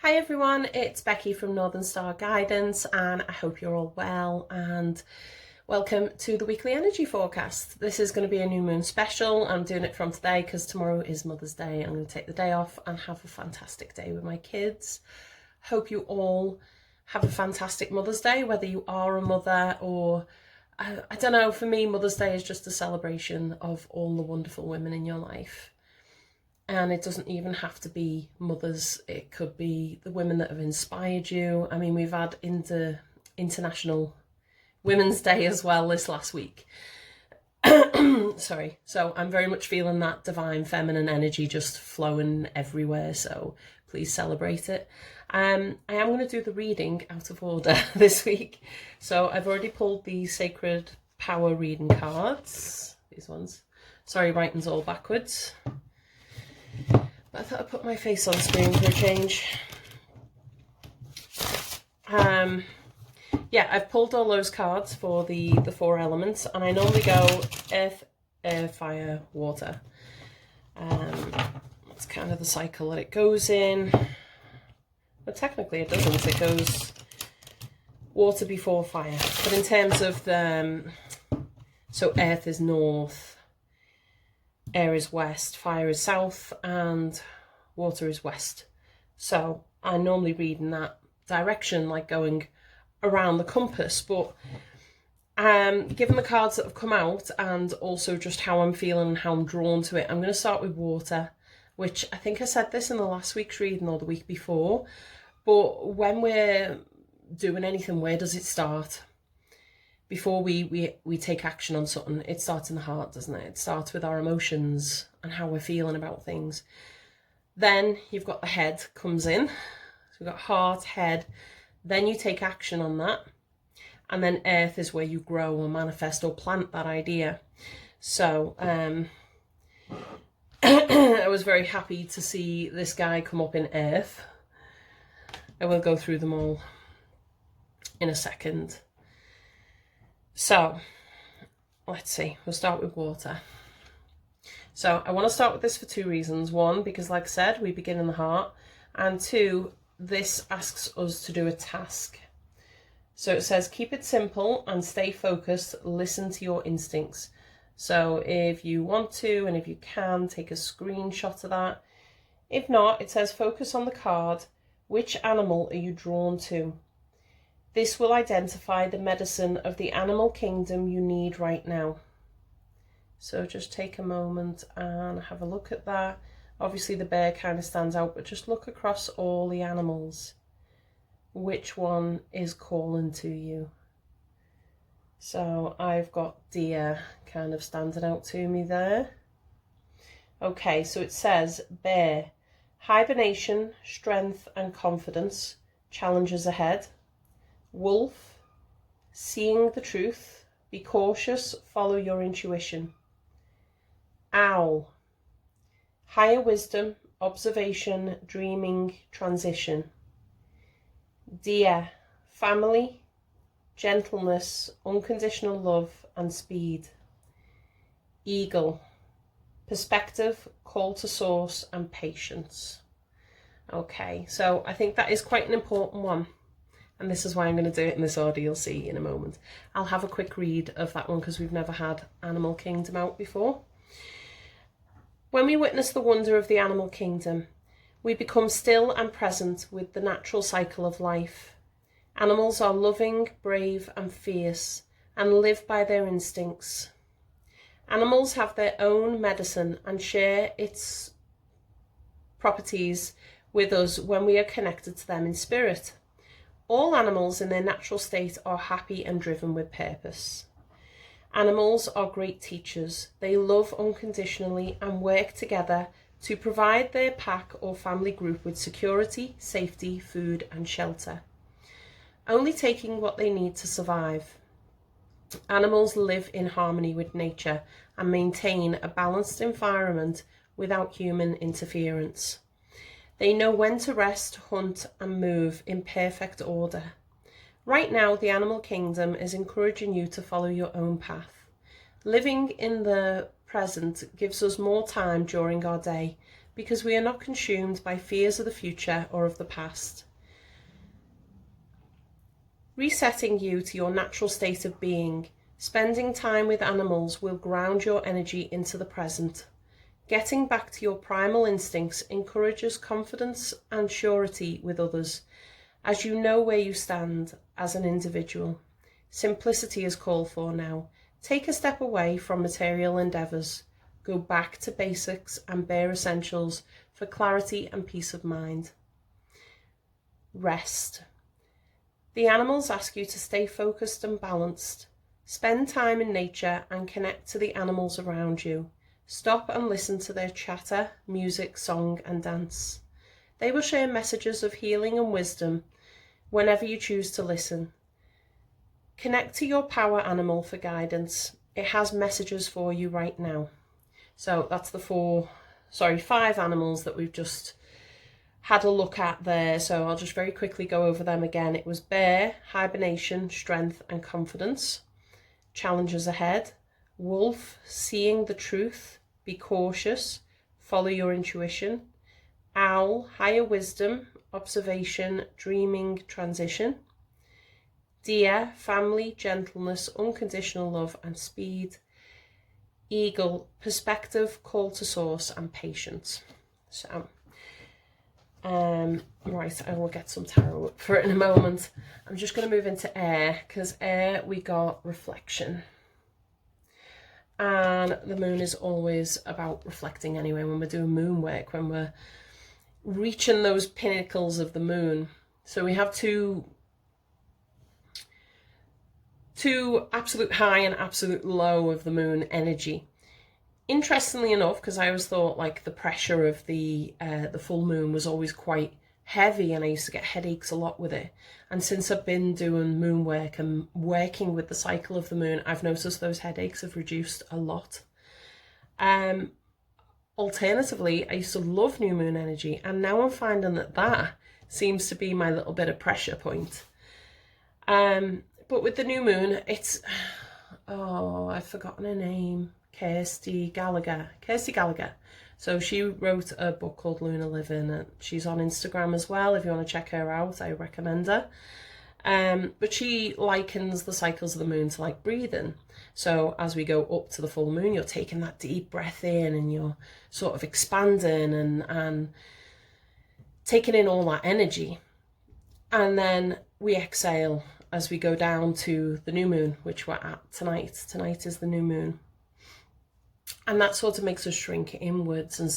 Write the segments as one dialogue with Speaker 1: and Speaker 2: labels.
Speaker 1: Hi everyone, it's Becky from Northern Star Guidance and I hope you're all well and welcome to the weekly energy forecast. This is going to be a new moon special. I'm doing it from today because tomorrow is Mother's Day. I'm going to take the day off and have a fantastic day with my kids. Hope you all have a fantastic Mother's Day, whether you are a mother or I don't know, for me Mother's Day is just a celebration of all the wonderful women in your life. And it doesn't even have to be mothers. It could be the women that have inspired you. I mean, we've had International Women's Day as well this last week. Sorry. So I'm very much feeling that divine feminine energy just flowing everywhere. So please celebrate it. I am going to do the reading out of order this week. So I've already pulled the Sacred Power reading cards. These ones. Sorry, writing's all backwards. But I thought I'd put my face on screen for a change. Yeah, I've pulled all those cards for the four elements, and I normally go earth, air, fire, water. That's kind of the cycle that it goes in. But technically it doesn't. It goes water before fire. But in terms of the... So earth is north, air is west, fire is south, and water is west. So I normally read in that direction, like going around the compass. But given the cards that have come out and also just how I'm feeling and how I'm drawn to it, I'm going to start with water, which I think I said this in the last week's reading or the week before. But when we're doing anything, where does it start? Before we take action on something, it starts in the heart, doesn't it? It starts with our emotions and how we're feeling about things. Then you've got the head comes in. So we've got heart, head. Then you take action on that. And then earth is where you grow or manifest or plant that idea. So I was very happy to see this guy come up in earth. I will go through them all in a second. So, let's see, we'll start with water. So, I want to start with this for two reasons. One, because like I said, we begin in the heart. And two, this asks us to do a task. So it says, keep it simple and stay focused. Listen to your instincts. So if you want to, and if you can, take a screenshot of that. If not, it says, focus on the card. Which animal are you drawn to? This will identify the medicine of the animal kingdom you need right now. So just take a moment and have a look at that. Obviously the bear kind of stands out, but just look across all the animals. Which one is calling to you? So I've got deer kind of standing out to me there. Okay, so it says bear, hibernation, strength and confidence, challenges ahead. Wolf, seeing the truth, be cautious, follow your intuition. Owl, higher wisdom, observation, dreaming, transition. Deer, family, gentleness, unconditional love and speed. Eagle, perspective, call to source and patience. Okay, so I think that is quite an important one. And this is why I'm going to do it in this order, you'll see in a moment. I'll have a quick read of that one because we've never had Animal Kingdom out before. When we witness the wonder of the animal kingdom, we become still and present with the natural cycle of life. Animals are loving, brave and fierce and live by their instincts. Animals have their own medicine and share its properties with us when we are connected to them in spirit. All animals in their natural state are happy and driven with purpose. Animals are great teachers. They love unconditionally and work together to provide their pack or family group with security, safety, food and shelter, only taking what they need to survive. Animals live in harmony with nature and maintain a balanced environment without human interference. They know when to rest, hunt and move in perfect order. Right now, the animal kingdom is encouraging you to follow your own path. Living in the present gives us more time during our day because we are not consumed by fears of the future or of the past. Resetting you to your natural state of being, spending time with animals will ground your energy into the present. Getting back to your primal instincts encourages confidence and surety with others, as you know where you stand as an individual. Simplicity is called for now. Take a step away from material endeavours. Go back to basics and bare essentials for clarity and peace of mind. Rest. The animals ask you to stay focused and balanced. Spend time in nature and connect to the animals around you. Stop and listen to their chatter, music, song, and dance. They will share messages of healing and wisdom whenever you choose to listen. Connect to your power animal for guidance. It has messages for you right now. So that's the 5 animals that we've just had a look at there. So I'll just very quickly go over them again. It was bear, hibernation, strength and confidence. Challenges ahead. Wolf, seeing the truth, be cautious, follow your intuition. Owl, higher wisdom, observation, dreaming, transition. Deer, family, gentleness, unconditional love and speed. Eagle, perspective, call to source and patience. So, right, I will get some tarot up for it in a moment. I'm just going to move into air, because air, we got reflection. And the moon is always about reflecting anyway, when we're doing moon work, when we're reaching those pinnacles of the moon. So we have two absolute high and absolute low of the moon energy. Interestingly enough, because I always thought like the pressure of the full moon was always quite heavy, and I used to get headaches a lot with it. And since I've been doing moon work and working with the cycle of the moon, I've noticed those headaches have reduced a lot. Alternatively, I used to love new moon energy, and now I'm finding that seems to be my little bit of pressure point. But with the new moon, it's, I've forgotten her name. Kirsty Gallagher. So she wrote a book called Lunar Living, and she's on Instagram as well. If you want to check her out, I recommend her. But she likens the cycles of the moon to like breathing. So as we go up to the full moon, you're taking that deep breath in, and you're sort of expanding and taking in all that energy. And then we exhale as we go down to the new moon, which we're at tonight. Tonight is the new moon. And that sort of makes us shrink inwards and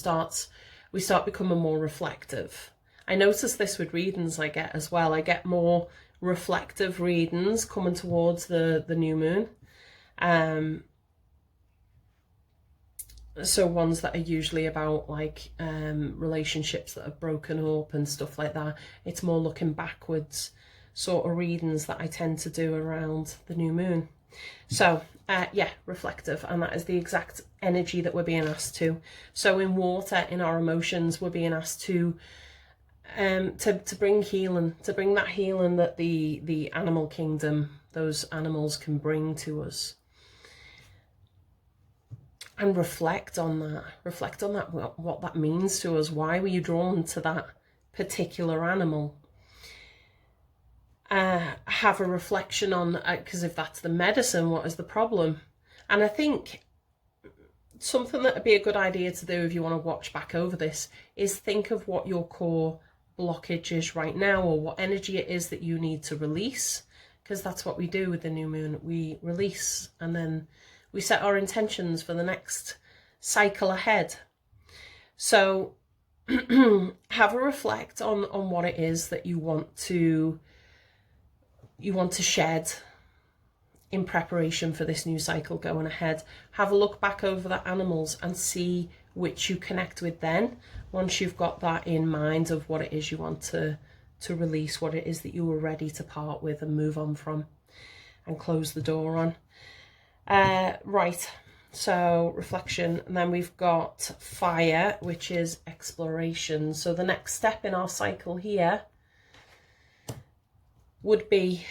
Speaker 1: we start becoming more reflective. I notice this with readings I get as well. I get more reflective readings coming towards the new moon. So ones that are usually about like relationships that are broken up and stuff like that. It's more looking backwards sort of readings that I tend to do around the new moon. So yeah, reflective, and that is the exact energy that we're being asked to. So in water, in our emotions, we're being asked to bring healing, to bring that healing that the animal kingdom, those animals can bring to us. And reflect on that, what that means to us. Why were you drawn to that particular animal? Have a reflection on, because if that's the medicine, what is the problem? And I think something that would be a good idea to do if you want to watch back over this is think of what your core blockage is right now, or what energy it is that you need to release, because that's what we do with the new moon. We release, and then we set our intentions for the next cycle ahead. So have a reflect on what it is that you want to shed in preparation for this new cycle going ahead. Have a look back over the animals and see which you connect with then, once you've got that in mind of what it is you want to release, what it is that you were ready to part with and move on from and close the door on. Right, so reflection, and then we've got fire, which is exploration. So the next step in our cycle here would be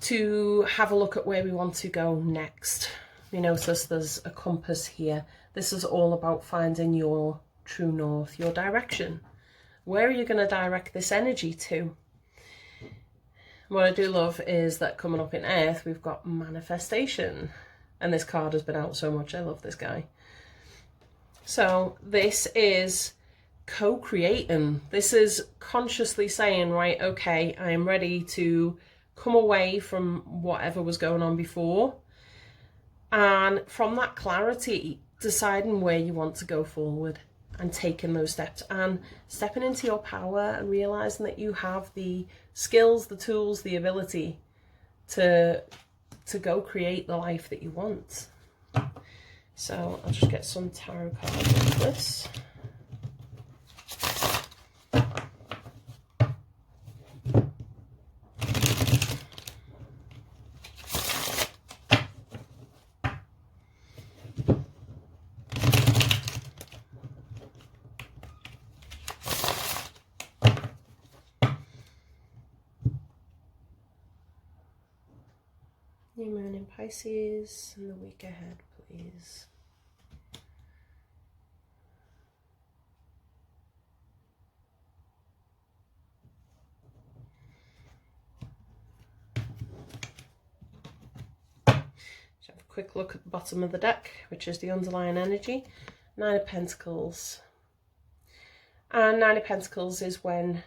Speaker 1: to have a look at where we want to go next. You notice there's a compass here. This is all about finding your true north, your direction. Where are you going to direct this energy to? What I do love is that coming up in Earth, we've got manifestation. And this card has been out so much. I love this guy. So this is co-creating. This is consciously saying, right, okay, I am ready to come away from whatever was going on before. And from that clarity, deciding where you want to go forward and taking those steps and stepping into your power and realizing that you have the skills, the tools, the ability to go create the life that you want. So I'll just get some tarot cards with this. New moon in Pisces and the week ahead, please. Just have a quick look at the bottom of the deck, which is the underlying energy. Nine of Pentacles. And Nine of Pentacles is when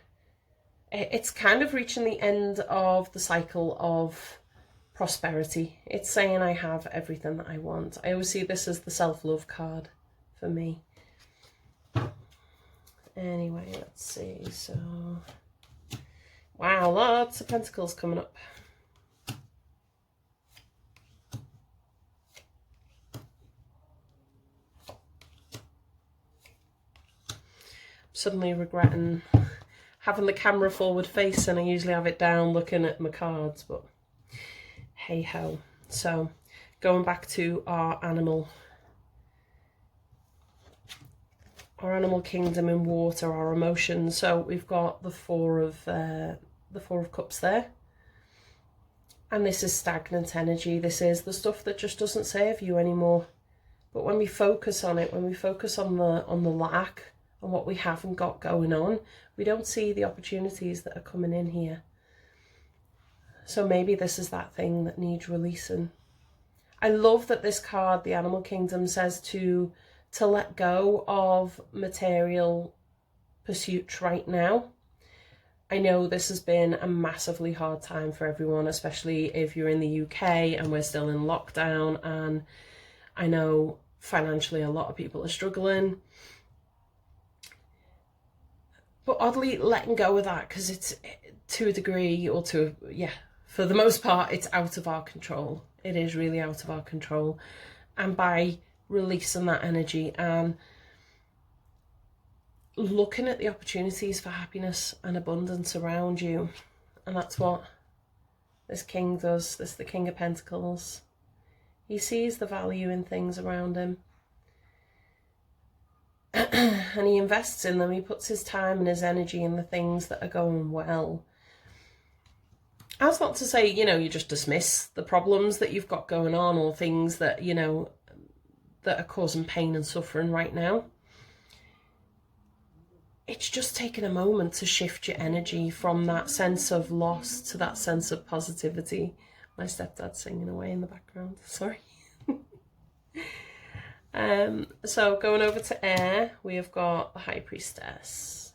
Speaker 1: it's kind of reaching the end of the cycle of prosperity. It's saying I have everything that I want. I always see this as the self-love card for me. Anyway, let's see. So, wow, lots of pentacles coming up. Suddenly regretting having the camera forward face, and I usually have it down looking at my cards, but hey ho. So going back to our animal kingdom in water, our emotions. So we've got the Four of Cups there, and this is stagnant energy. This is the stuff that just doesn't serve you anymore. But when we focus on it, when we focus on the lack and what we haven't got going on, we don't see the opportunities that are coming in here. So maybe this is that thing that needs releasing. I love that this card, the Animal Kingdom, says to let go of material pursuits right now. I know this has been a massively hard time for everyone, especially if you're in the UK and we're still in lockdown. And I know financially a lot of people are struggling. But oddly, letting go of that, because it's to a degree, or for the most part, it's out of our control. It is really out of our control. And by releasing that energy and looking at the opportunities for happiness and abundance around you, and that's what this king does. This is the King of Pentacles. He sees the value in things around him. And he invests in them. He puts his time and his energy in the things that are going well. That's not to say, you just dismiss the problems that you've got going on, or things that, that are causing pain and suffering right now. It's just taking a moment to shift your energy from that sense of loss to that sense of positivity. My stepdad's singing away in the background, sorry. So going over to air, we have got the High Priestess.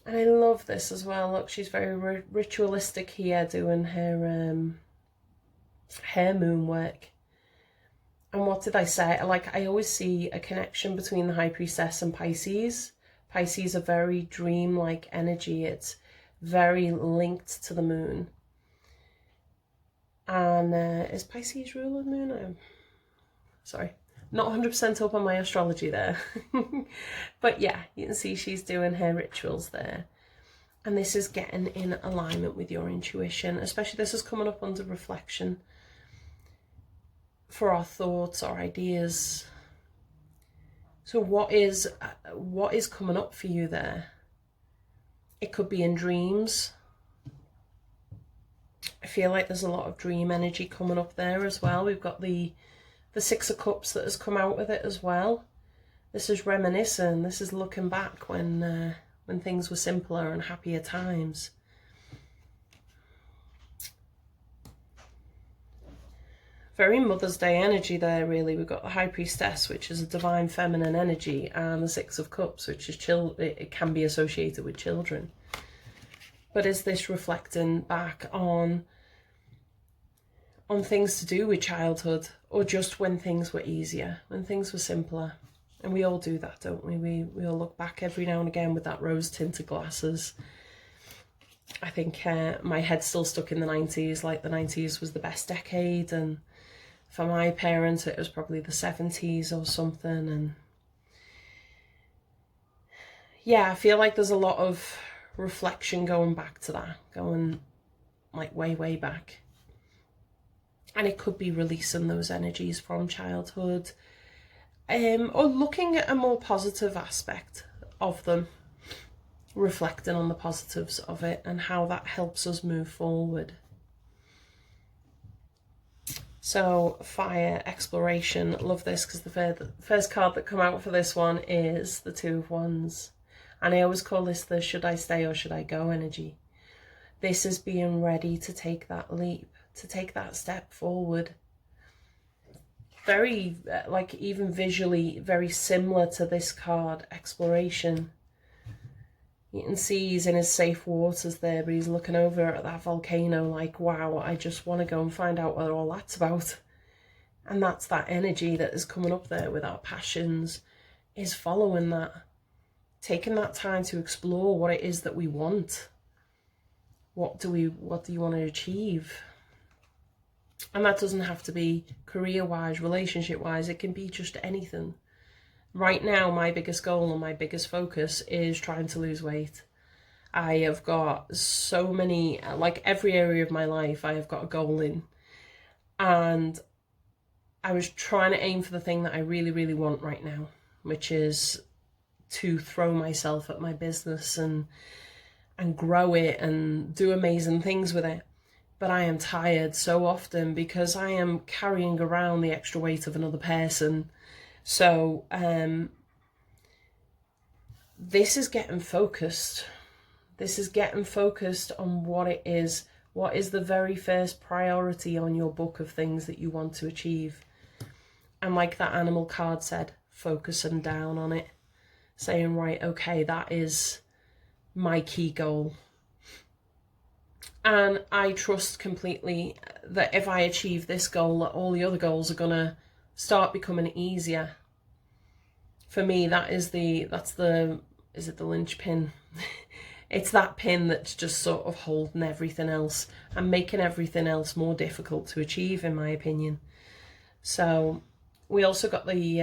Speaker 1: And I love this as well. Look, she's very ritualistic here, doing her moon work. And what did I say? I always see a connection between the High Priestess and Pisces. Pisces are very dream-like energy. It's very linked to the moon. And is Pisces ruler moon? Sorry. Not 100% up on my astrology there. But yeah, you can see she's doing her rituals there. And this is getting in alignment with your intuition. Especially this is coming up under reflection for our thoughts, our ideas. So what is coming up for you there? It could be in dreams. I feel like there's a lot of dream energy coming up there as well. We've got the the Six of Cups that has come out with it as well. This is reminiscing. This is looking back when things were simpler and happier times. Very Mother's Day energy there, really. We've got the High Priestess, which is a divine feminine energy, and the Six of Cups, which is it can be associated with children. But is this reflecting back on things to do with childhood, or just when things were easier, when things were simpler? And we all do that, don't we? We all look back every now and again with that rose-tinted glasses. I think my head's still stuck in the 90s, like the 90s was the best decade, and for my parents it was probably the 70s or something. And yeah, I feel like there's a lot of reflection going back to that, going like way back. And it could be releasing those energies from childhood, or looking at a more positive aspect of them, reflecting on the positives of it and how that helps us move forward. So fire, exploration, love this, because the first card that come out for this one is the Two of Wands. And I always call this the should I stay or should I go energy. This is being ready to take that leap, to take that step forward. Very, like even visually, very similar to this card, exploration. You can see he's in his safe waters there, but he's looking over at that volcano like, wow, I just want to go and find out what all that's about. And that's that energy that is coming up there with our passions, is following that. Taking that time to explore what it is that we want. What do you want to achieve? And that doesn't have to be career-wise, relationship-wise. It can be just anything. Right now, my biggest goal and my biggest focus is trying to lose weight. I have got so many, like every area of my life, I have got a goal in. And I was trying to aim for the thing that I really want right now, which is to throw myself at my business and grow it and do amazing things with it. But I am tired so often because I am carrying around the extra weight of another person. So this is getting focused. This is getting focused on what it is. What is the very first priority on your book of things that you want to achieve? And like that animal card said, focusing down on it. Saying, right, okay, that is my key goal. And I trust completely that if I achieve this goal, that all the other goals are going to start becoming easier. For me, is it the linchpin? It's that pin that's just sort of holding everything else and making everything else more difficult to achieve, in my opinion. So we also got the,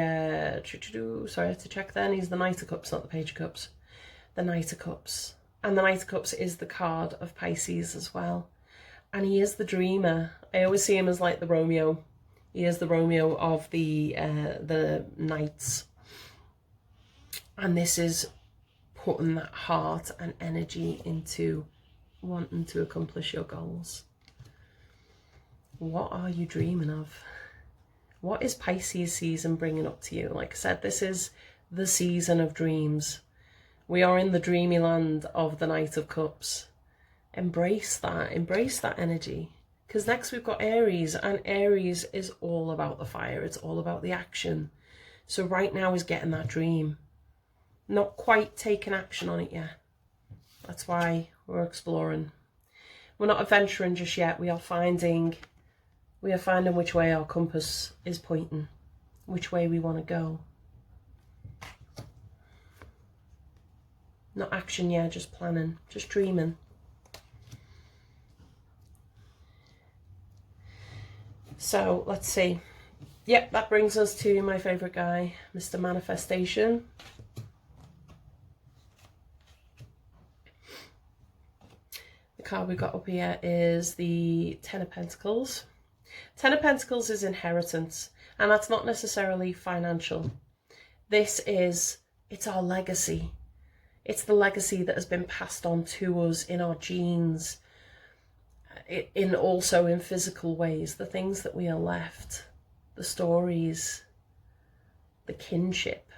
Speaker 1: sorry, I have to check then, he's the Knight of Cups, not the Page of Cups. The Knight of Cups. And the Knight of Cups is the card of Pisces as well. And he is the dreamer. I always see him as like the Romeo. He is the Romeo of the Knights. And this is putting that heart and energy into wanting to accomplish your goals. What are you dreaming of? What is Pisces season bringing up to you? Like I said, this is the season of dreams. We are in the dreamy land of the Knight of Cups. Embrace that energy. Because next we've got Aries, and Aries is all about the fire. It's all about the action. So right now is getting that dream. Not quite taking action on it yet. That's why we're exploring. We're not adventuring just yet. We are finding which way our compass is pointing, which way we want to go. Not action yet, just planning, just dreaming. So let's see. Yep, that brings us to my favourite guy, Mr. Manifestation. The card we got up here is the Ten of Pentacles. Ten of Pentacles is inheritance, and that's not necessarily financial. It's our legacy. It's the legacy that has been passed on to us in our genes, also in physical ways, the things that we are left, the stories, the kinship,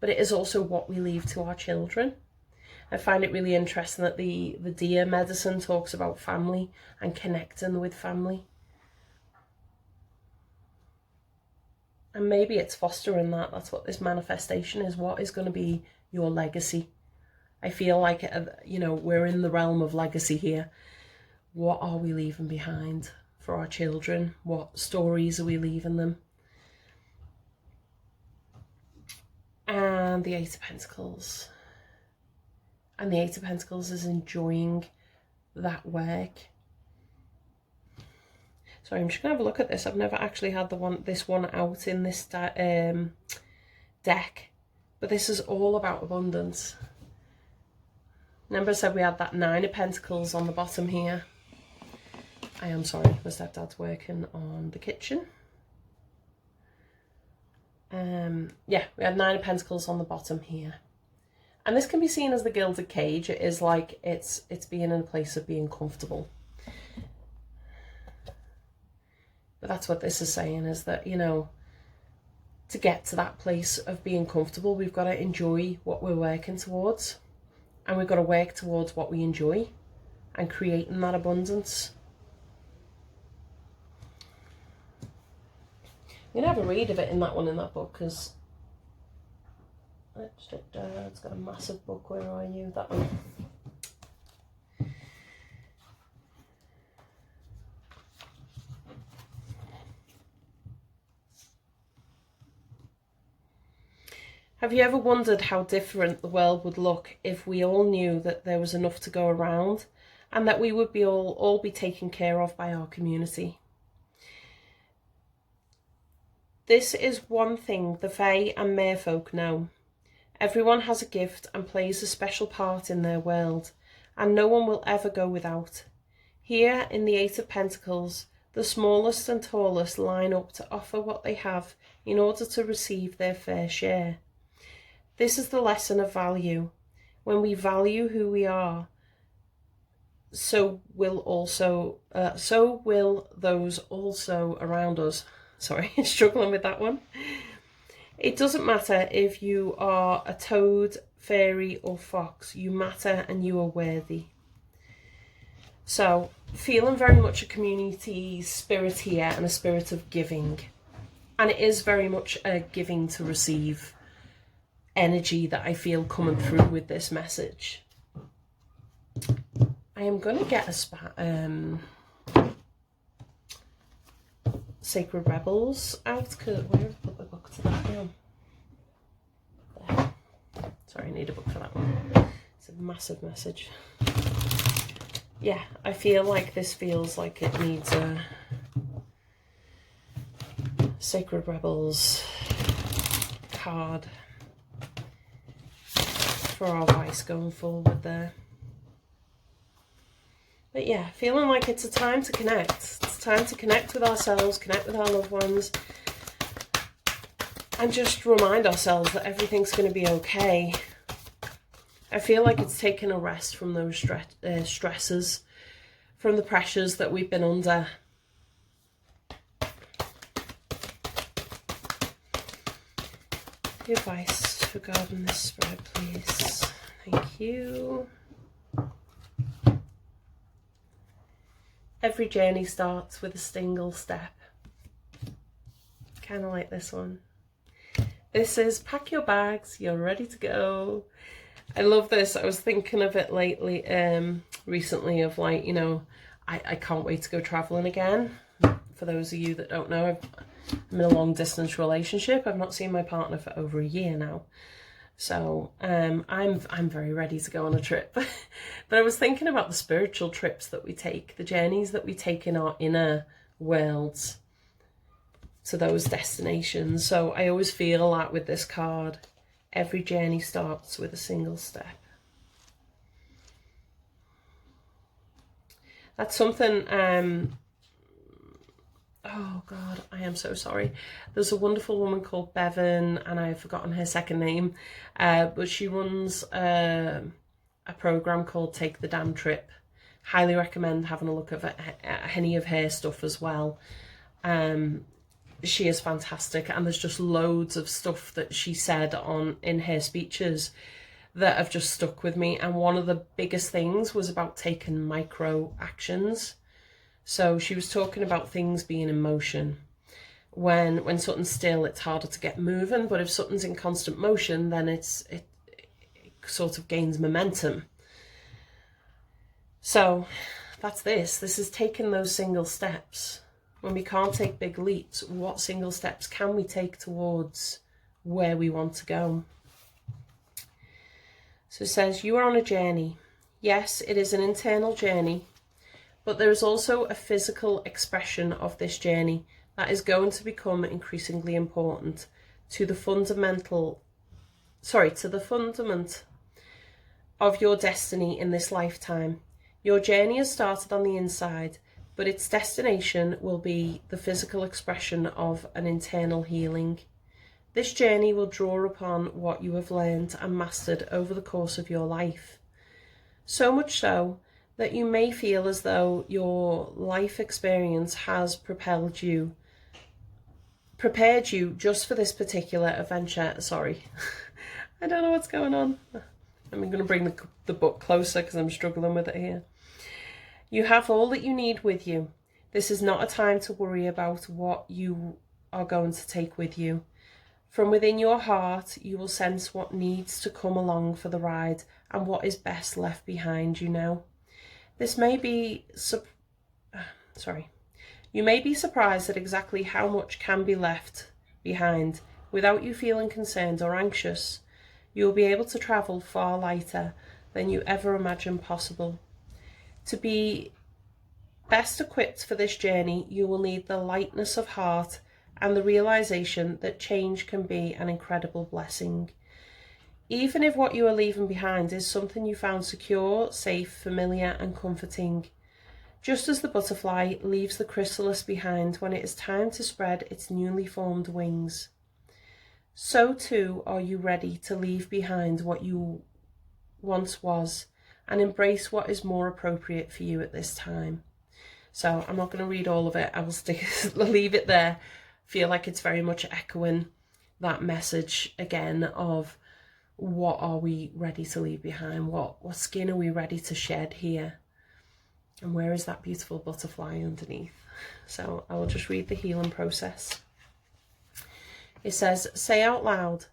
Speaker 1: but it is also what we leave to our children. I find it really interesting that the deer medicine talks about family and connecting with family. And maybe it's fostering that. That's what this manifestation is. What is going to be your legacy? I feel like, you know, we're in the realm of legacy here. What are we leaving behind for our children? What stories are we leaving them? And the Eight of Pentacles. And the Eight of Pentacles is enjoying that work. Sorry, I'm just going to have a look at this. I've never actually had this one out in this deck. But this is all about abundance. Remember I said we had that Nine of Pentacles on the bottom here. I am sorry, my stepdad's working on the kitchen. Yeah, we had Nine of Pentacles on the bottom here. And this can be seen as the gilded cage. It is like it's being in a place of being comfortable. But that's what this is saying, is that, you know, to get to that place of being comfortable, we've got to enjoy what we're working towards. And we've got to work towards what we enjoy and creating that abundance. I'm going to have a read of it in that one, in that book, because it's got a massive book. Where are you? That one. Have you ever wondered how different the world would look if we all knew that there was enough to go around and that we would be all be taken care of by our community? This is one thing the Fae and Merfolk know. Everyone has a gift and plays a special part in their world, and no one will ever go without. Here in the Eight of Pentacles, the smallest and tallest line up to offer what they have in order to receive their fair share. This is the lesson of value. When we value who we are, so will those also around us. Sorry, struggling with that one. It doesn't matter if you are a toad, fairy or fox. You matter and you are worthy. So, feeling very much a community spirit here and a spirit of giving. And it is very much a giving to receive energy that I feel coming through with this message. I am going to get a Sacred Rebels out, because where have I put the book to that now? There. Sorry, I need a book for that one. It's a massive message. Yeah, I feel like this feels like it needs a Sacred Rebels card for our advice going forward there. But yeah, feeling like it's a time to connect. It's time to connect with ourselves, connect with our loved ones, and just remind ourselves that everything's going to be okay. I feel like it's taken a rest from those stresses, from the pressures that we've been under. Your advice for God and the Spirit, please. Thank you. Every journey starts with a single step. Kind of like this one. This is pack your bags, you're ready to go. I love this. I was thinking of it lately, recently, of like, you know, I can't wait to go traveling again. For those of you that don't know, I'm in a long distance relationship. I've not seen my partner for over a year now. So I'm very ready to go on a trip. But I was thinking about the spiritual trips that we take, the journeys that we take in our inner worlds to those destinations. So I always feel like with this card, every journey starts with a single step. That's something, oh God, I am so sorry. There's a wonderful woman called Bevan, and I've forgotten her second name, but she runs a program called Take the Damn Trip. Highly recommend having a look at any of her stuff as well. she is fantastic, and there's just loads of stuff that she said in her speeches that have just stuck with me. And one of the biggest things was about taking micro actions. So she was talking about things being in motion. When something's still, it's harder to get moving, but if something's in constant motion, then it sort of gains momentum. So that's this is taking those single steps. When we can't take big leaps, what single steps can we take towards where we want to go? So it says, you are on a journey. Yes, it is an internal journey, but there is also a physical expression of this journey that is going to become increasingly important to the fundament of your destiny in this lifetime. Your journey has started on the inside, but its destination will be the physical expression of an internal healing. This journey will draw upon what you have learned and mastered over the course of your life. So much so that you may feel as though your life experience has prepared you just for this particular adventure. Sorry, I don't know what's going on. I'm going to bring the book closer because I'm struggling with it here. You have all that you need with you. This is not a time to worry about what you are going to take with you. From within your heart, you will sense what needs to come along for the ride and what is best left behind you now. You may be surprised at exactly how much can be left behind without you feeling concerned or anxious. You will be able to travel far lighter than you ever imagined possible. To be best equipped for this journey, you will need the lightness of heart and the realization that change can be an incredible blessing. Even if what you are leaving behind is something you found secure, safe, familiar, and comforting. Just as the butterfly leaves the chrysalis behind when it is time to spread its newly formed wings, so too are you ready to leave behind what you once was and embrace what is more appropriate for you at this time. So I'm not going to read all of it. I will leave it there. Feel like it's very much echoing that message again of what are we ready to leave behind? What skin are we ready to shed here? And where is that beautiful butterfly underneath? So I will just read the healing process. It says, say out loud,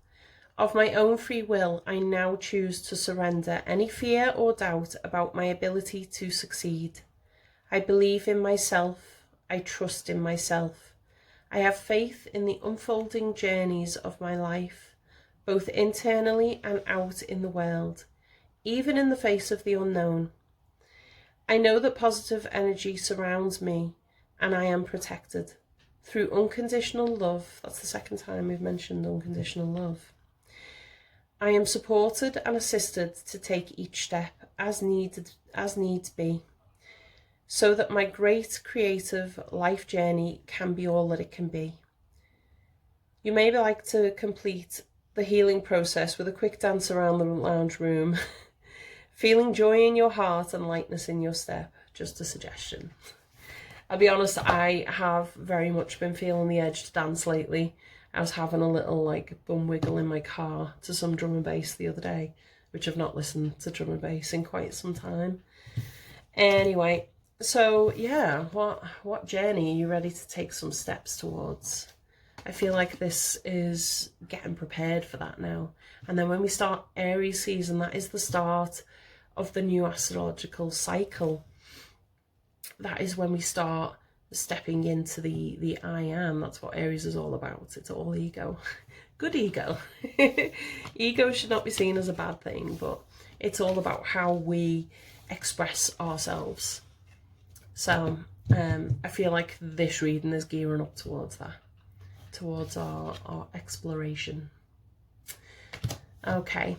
Speaker 1: of my own free will, I now choose to surrender any fear or doubt about my ability to succeed. I believe in myself. I trust in myself. I have faith in the unfolding journeys of my life, both internally and out in the world, even in the face of the unknown. I know that positive energy surrounds me and I am protected through unconditional love. That's the second time we've mentioned unconditional love. I am supported and assisted to take each step as needs be, so that my great creative life journey can be all that it can be. You may like to complete the healing process with a quick dance around the lounge room, feeling joy in your heart and lightness in your step. Just a suggestion. I'll be honest, I have very much been feeling the edge to dance lately. I was having a little bum wiggle in my car to some drum and bass the other day, which I've not listened to drum and bass in quite some time. Anyway, so yeah, what journey are you ready to take some steps towards? I feel like this is getting prepared for that now. And then when we start Aries season, that is the start of the new astrological cycle. That is when we start stepping into the I am. That's what Aries is all about. It's all ego. Good ego. Ego should not be seen as a bad thing, but it's all about how we express ourselves. So I feel like this reading is gearing up towards that, towards our exploration. Okay.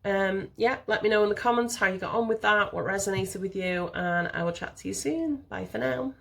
Speaker 1: Yeah, let me know in the comments how you got on with that, what resonated with you, and I will chat to you soon. Bye for now.